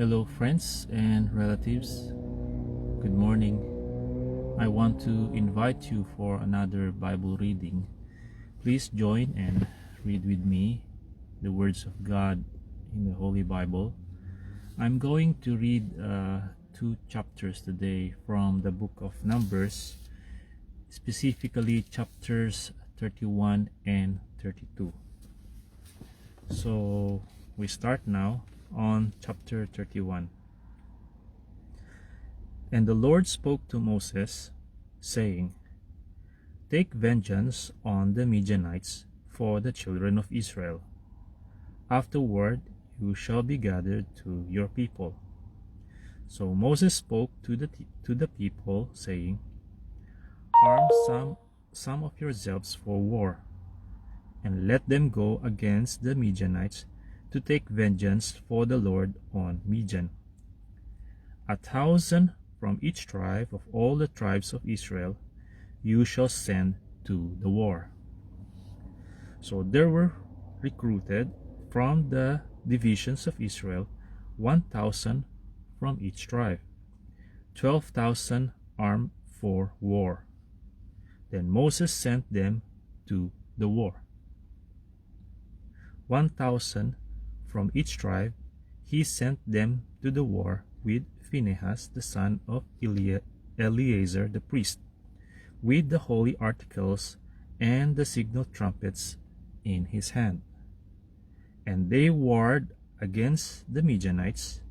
Hello, friends and relatives. Good morning. I want to invite you for another Bible reading. Please join and read with me the words of God in the Holy Bible. I'm going to read two chapters today from the book of Numbers, specifically chapters 31 and 32. So we start now on chapter 31. And the Lord spoke to Moses, saying, Take vengeance on the Midianites for the children of Israel. Afterward you shall be gathered to your people. So Moses spoke to the people, saying, Arm some of yourselves for war, and let them go against the Midianites to take vengeance for the Lord on Midian. 1,000 from each tribe of all the tribes of Israel you shall send to the war. So there were recruited from the divisions of Israel 1,000 from each tribe, 12,000 armed for war. Then Moses sent them to the war. 1,000 from each tribe he sent them to the war with Phinehas the son of Eleazar the priest, with the holy articles and the signal trumpets in his hand. And they warred against the Midianites,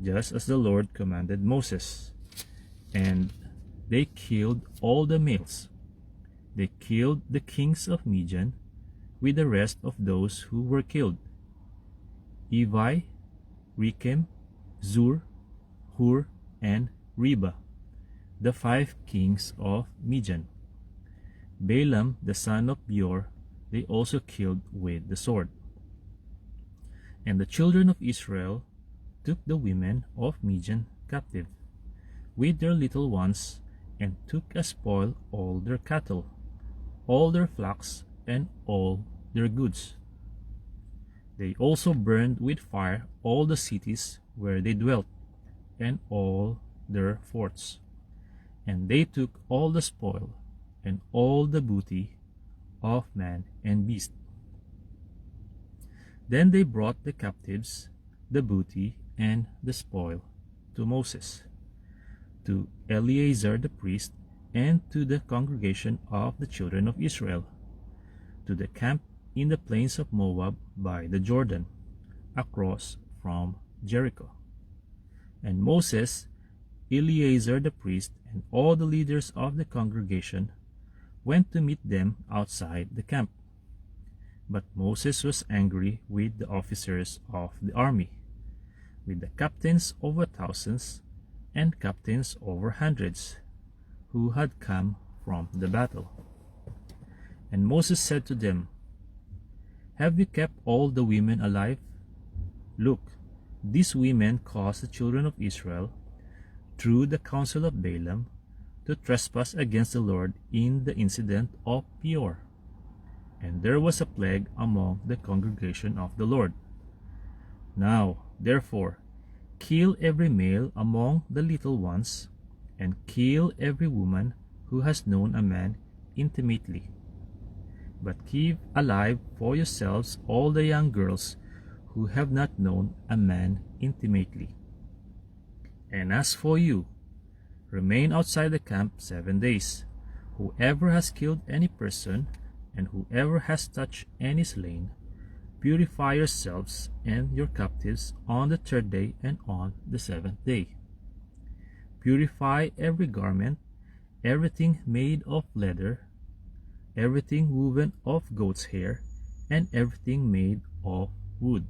just as the Lord commanded Moses. And they killed all the males. They killed the kings of Midian with the rest of those who were killed: Evi, Rechem, Zur, Hur, and Reba, the 5 kings of Midian. Balaam the son of Beor they also killed with the sword. And the children of Israel took the women of Midian captive, with their little ones, and took as spoil all their cattle, all their flocks, and all their goods. They also burned with fire all the cities where they dwelt, and all their forts. And they took all the spoil, and all the booty of man and beast. Then they brought the captives, the booty, and the spoil to Moses, to Eleazar the priest, and to the congregation of the children of Israel, to the camp in the plains of Moab by the Jordan, across from Jericho. And Moses, Eleazar the priest, and all the leaders of the congregation went to meet them outside the camp. But Moses was angry with the officers of the army, with the captains over thousands and captains over hundreds, who had come from the battle. And Moses said to them, Have you kept all the women alive? Look, these women caused the children of Israel, through the counsel of Balaam, to trespass against the Lord in the incident of Peor. And there was a plague among the congregation of the Lord. Now, therefore, kill every male among the little ones, and kill every woman who has known a man intimately. But keep alive for yourselves all the young girls who have not known a man intimately. And as for you, remain outside the camp 7 days. Whoever has killed any person, and whoever has touched any slain, purify yourselves and your captives on the 3rd day and on the 7th day. Purify every garment, everything made of leather, everything woven of goat's hair, and everything made of wood.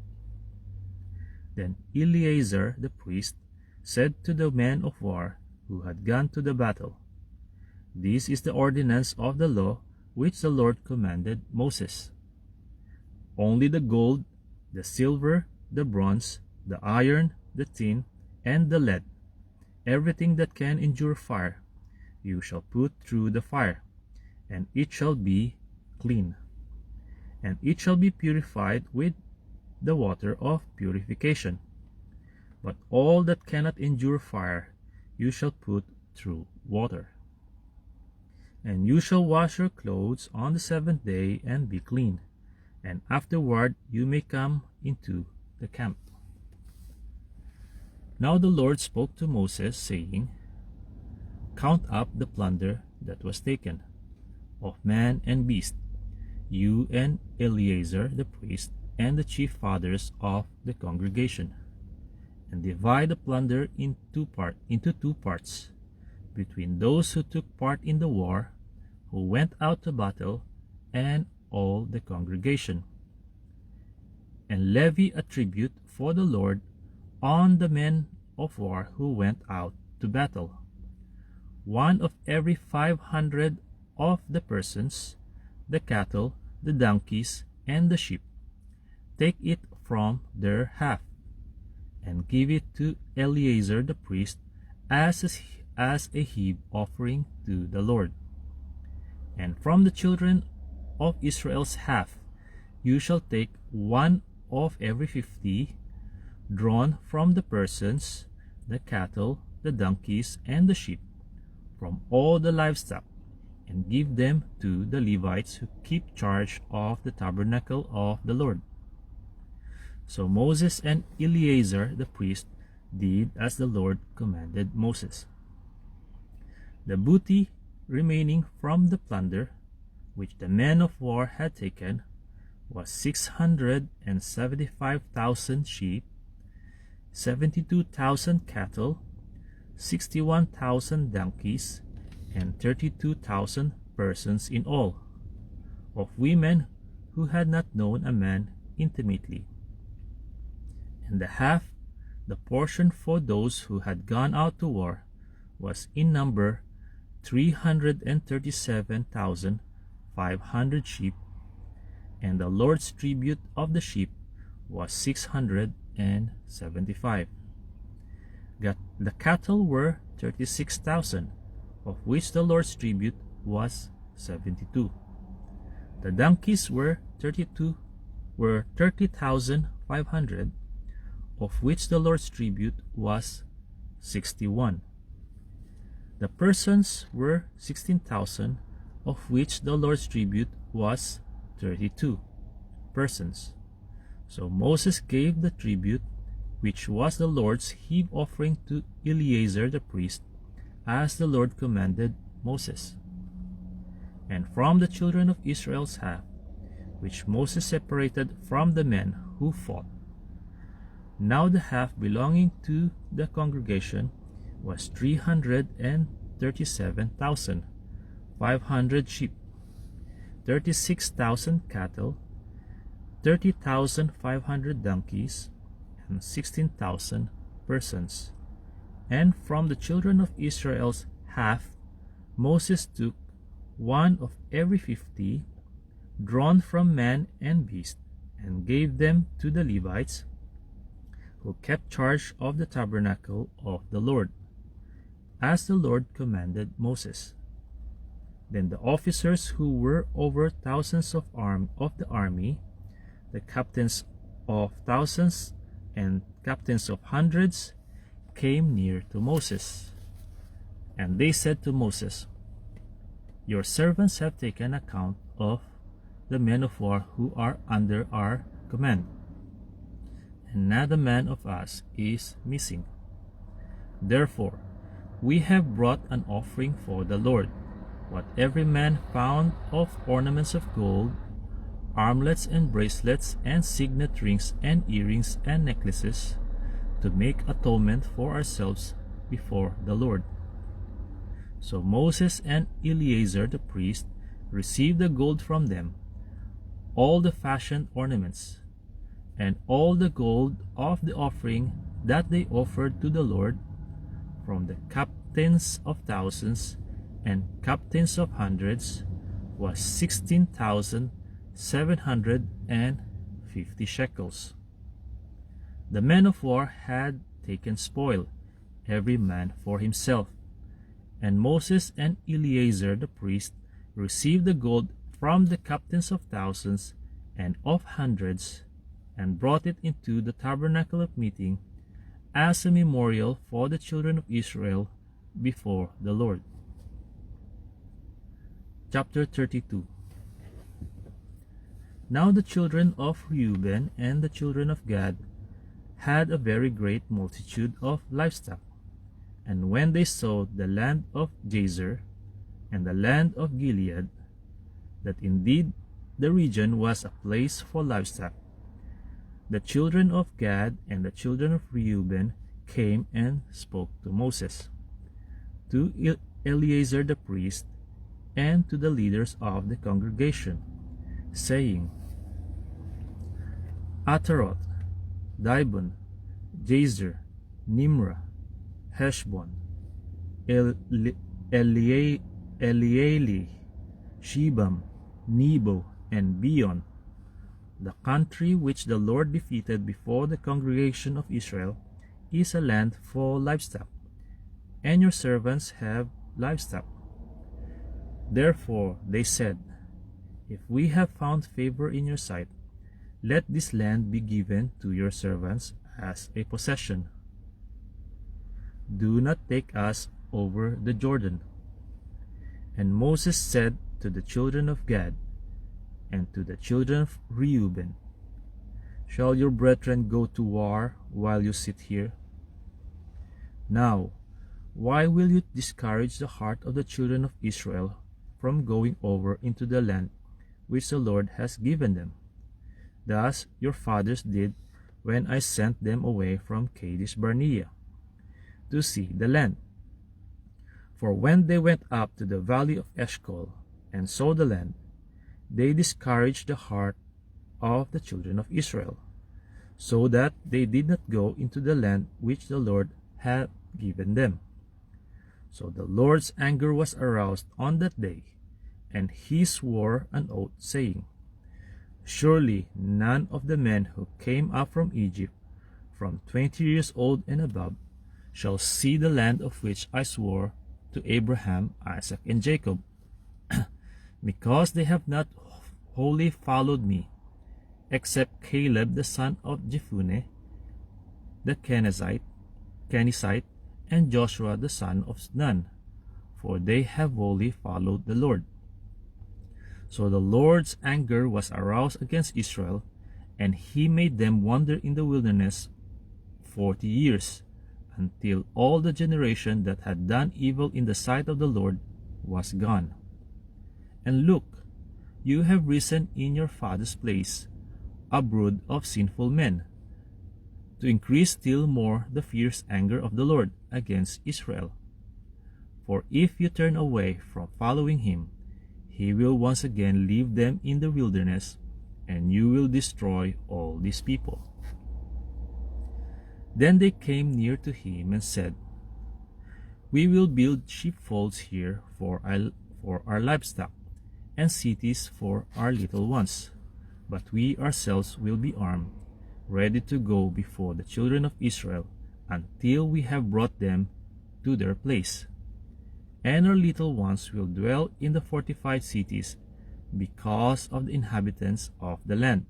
Then Eleazar the priest said to the men of war who had gone to the battle, This is the ordinance of the law which the Lord commanded Moses. Only the gold, the silver, the bronze, the iron, the tin, and the lead, everything that can endure fire, you shall put through the fire, and it shall be clean. And it shall be purified with the water of purification. but all that cannot endure fire you shall put through water. And you shall wash your clothes on the 7th day and be clean, and afterward you may come into the camp. Now the Lord spoke to Moses, saying, Count up the plunder that was taken, of man and beast, you and Eleazar the priest, and the chief fathers of the congregation, and divide the plunder into two parts, between those who took part in the war, who went out to battle, and all the congregation. And levy a tribute for the Lord on the men of war who went out to battle, one of every 500 of the persons, the cattle, the donkeys, and the sheep. Take it from their half, and give it to Eleazar the priest as a heave offering to the Lord. And from the children of Israel's half you shall take one of every 50, drawn from the persons, the cattle, the donkeys, and the sheep, from all the livestock, and give them to the Levites who keep charge of the tabernacle of the Lord. So Moses and Eleazar the priest did as the Lord commanded Moses. The booty remaining from the plunder which the men of war had taken was 675,000 sheep, 72,000 cattle, 61,000 donkeys, and 32,000 persons in all, of women who had not known a man intimately. And the half, the portion for those who had gone out to war, was in number 337,500 sheep, and the Lord's tribute of the sheep was 675. The cattle were 36,000, of which the Lord's tribute was 72. The donkeys were 30,500, of which the Lord's tribute was 61. The persons were 16,000, of which the Lord's tribute was 32 persons. So Moses gave the tribute, which was the Lord's heave offering, to Eleazar the priest, as the Lord commanded Moses. And from the children of Israel's half, which Moses separated from the men who fought, now the half belonging to the congregation was 337,500 sheep, 36,000 cattle, 30,500 donkeys, and 16,000 persons. And from the children of Israel's half, Moses took one of every 50, drawn from man and beast, and gave them to the Levites, who kept charge of the tabernacle of the Lord, as the Lord commanded Moses. Then the officers who were over thousands of the army, the captains of thousands and captains of hundreds, came near to Moses. And they said to Moses, Your servants have taken account of the men of war who are under our command, and not a man of us is missing. Therefore, we have brought an offering for the Lord, what every man found of ornaments of gold, armlets and bracelets and signet rings and earrings and necklaces, to make atonement for ourselves before the Lord. So Moses and Eleazar the priest received the gold from them, all the fashioned ornaments, and all the gold of the offering that they offered to the Lord, from the captains of thousands and captains of hundreds, was 16,750 shekels. The men of war had taken spoil, every man for himself, and Moses and Eleazar the priest received the gold from the captains of thousands and of hundreds, and brought it into the tabernacle of meeting, as a memorial for the children of Israel before the Lord. Chapter 32. Now the children of Reuben and the children of Gad had a very great multitude of livestock. And when they saw the land of Jazer and the land of Gilead, that indeed the region was a place for livestock, the children of Gad and the children of Reuben came and spoke to Moses, to Eleazar the priest, and to the leaders of the congregation, saying, Ataroth, Dibon, Jazer, Nimrah, Heshbon, Elealeh, Shebam, Nebo, and Beon, the country which the Lord defeated before the congregation of Israel, is a land for livestock, and your servants have livestock. Therefore they said, If we have found favor in your sight, let this land be given to your servants as a possession. Do not take us over the Jordan. And Moses said to the children of Gad and to the children of Reuben, Shall your brethren go to war while you sit here? Now, why will you discourage the heart of the children of Israel from going over into the land which the Lord has given them? Thus your fathers did when I sent them away from Kadesh Barnea to see the land. For when they went up to the valley of Eshcol and saw the land, they discouraged the heart of the children of Israel, so that they did not go into the land which the Lord had given them. So the Lord's anger was aroused on that day, and he swore an oath, saying, Surely none of the men who came up from Egypt, from 20 years old and above, shall see the land of which I swore to Abraham, Isaac, and Jacob, because they have not wholly followed me, except Caleb the son of Jephunneh, the Kenizzite, and Joshua the son of Nun, for they have wholly followed the Lord. So the Lord's anger was aroused against Israel, and he made them wander in the wilderness 40 years, until all the generation that had done evil in the sight of the Lord was gone. And look, you have risen in your father's place, a brood of sinful men, to increase still more the fierce anger of the Lord against Israel. For if you turn away from following him, he will once again leave them in the wilderness, and you will destroy all these people. Then they came near to him and said, We will build sheepfolds here for our livestock, and cities for our little ones, but we ourselves will be armed, ready to go before the children of Israel until we have brought them to their place. And our little ones will dwell in the fortified cities because of the inhabitants of the land.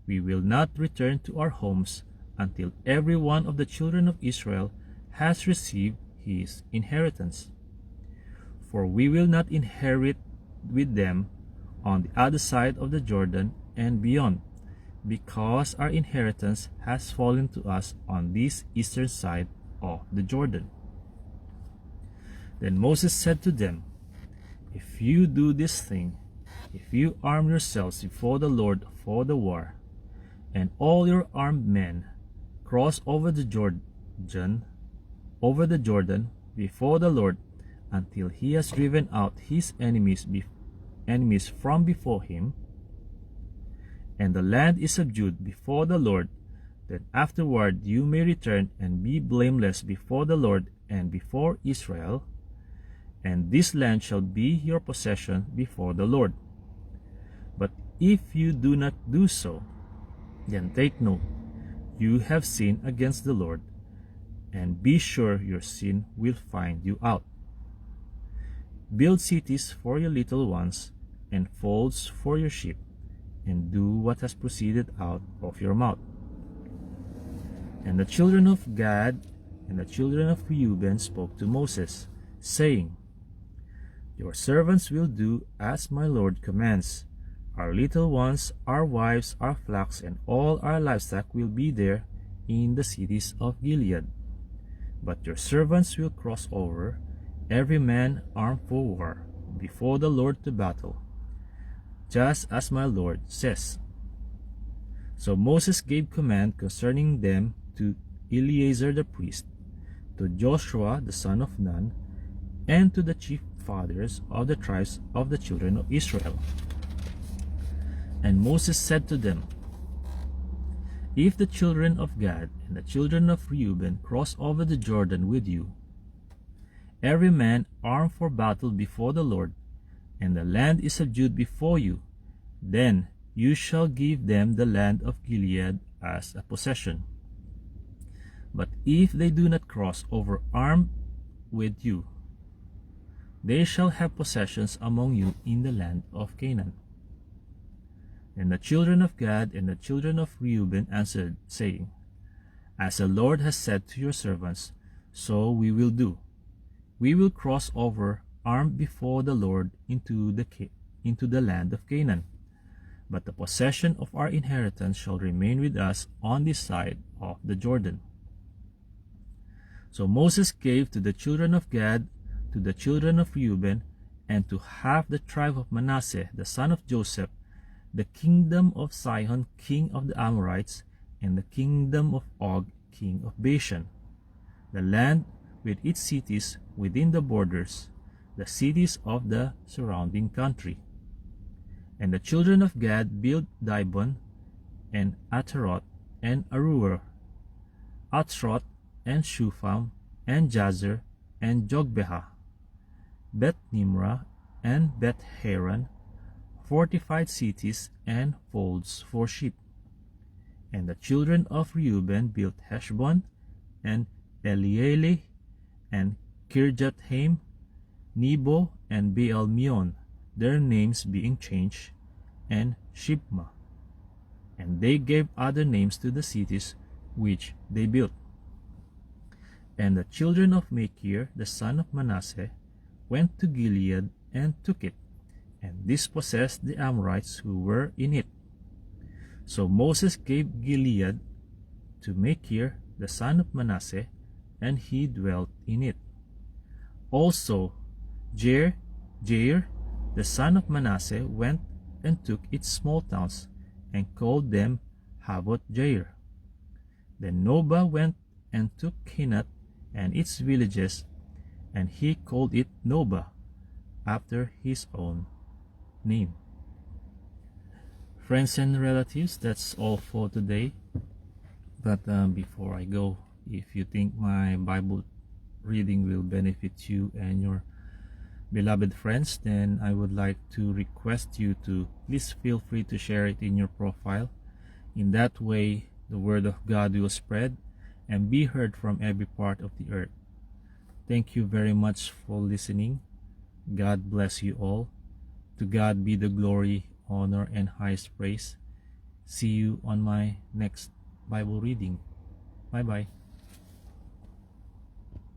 We will not return to our homes until every one of the children of Israel has received his inheritance. For we will not inherit with them on the other side of the Jordan and beyond, because our inheritance has fallen to us on this eastern side of the Jordan. Then Moses said to them, If you do this thing, if you arm yourselves before the Lord for the war, and all your armed men cross over the Jordan before the Lord until he has driven out his enemies from before him, and the land is subdued before the Lord, then afterward you may return and be blameless before the Lord and before Israel, and this land shall be your possession before the Lord. But if you do not do so, then take note, you have sinned against the Lord, and be sure your sin will find you out. Build cities for your little ones, and folds for your sheep, and do what has proceeded out of your mouth. And the children of Gad and the children of Reuben spoke to Moses, saying, Your servants will do as my Lord commands. Our little ones, our wives, our flocks, and all our livestock will be there in the cities of Gilead. But your servants will cross over, every man armed for war, before the Lord to battle, just as my Lord says. So Moses gave command concerning them to Eleazar the priest, to Joshua the son of Nun, and to the chief fathers of the tribes of the children of Israel. And Moses said to them, If the children of Gad and the children of Reuben cross over the Jordan with you, every man armed for battle before the Lord, and the land is subdued before you, then you shall give them the land of Gilead as a possession. But if they do not cross over armed with you, they shall have possessions among you in the land of Canaan. And the children of Gad and the children of Reuben answered, saying, As the Lord has said to your servants, so we will do. We will cross over armed before the Lord into the land of Canaan. But the possession of our inheritance shall remain with us on this side of the Jordan. So Moses gave to the children of Gad, to the children of Reuben, and to half the tribe of Manasseh, the son of Joseph, the kingdom of Sihon, king of the Amorites, and the kingdom of Og, king of Bashan, the land with its cities within the borders, the cities of the surrounding country. And the children of Gad built Dibon, and Ataroth, and Aroer, Atroth, and Shupham, and Jazer, and Jogbehah, Beth Nimrah, and Beth Haran, fortified cities and folds for sheep. And the children of Reuben built Heshbon, and Elealeh, and Kirjathaim, Nebo, and Baal-meon, their names being changed, and Shibmah. And they gave other names to the cities which they built. And the children of Machir, the son of Manasseh, went to Gilead and took it, and dispossessed the Amorites who were in it. So Moses gave Gilead to Machir, the son of Manasseh, and he dwelt in it. Also Jair, the son of Manasseh, went and took its small towns, and called them Havoth Jair. Then Nobah went and took Kenath and its villages, and he called it Nobah, after his own name. Friends and relatives, that's all for today. But before I go, if you think my Bible reading will benefit you and your beloved friends, then I would like to request you to please feel free to share it in your profile. In that way, the word of God will spread and be heard from every part of the earth. Thank you very much for listening. God bless you all. To God be the glory, honor, and highest praise. See you on my next Bible reading. Bye-bye.